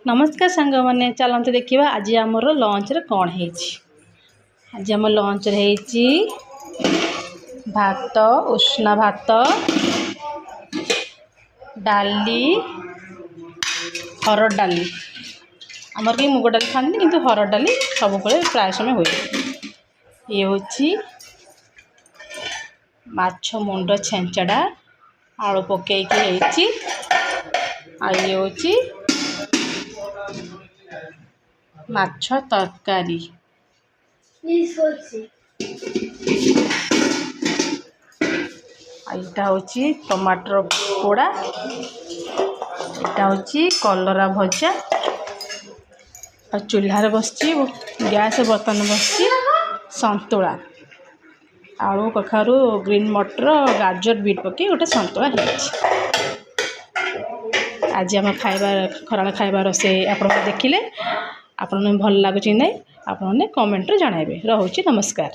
नमस्कार सांग मैंने चलते देखा आज आमर लंच रे कौन है। आज आम लंच रे भात उष्णा भात डाली हरड़ डाली आमर कहीं मुग डाली खाती किंतु हरड़ डाली सब प्राय समय हुए। ये हूँ माछ मुंड छेंचड़ा आलू पकईकि ये हूँ माछ तरकारी यहाँ हूँ टमाटर पोड़ा यहाँ हूँ कलरा भजा और चूल्हार बस गैस बर्तन बस संतुला आलू कखारू ग्रीन मटर गाजर बीट पकई गोटे संतुला आज आम खाइबा खरा खाइबा रोसे आप देखिले आपन भल लगुच ना आपने कमेंट रे जणाइबे। रहुची नमस्कार।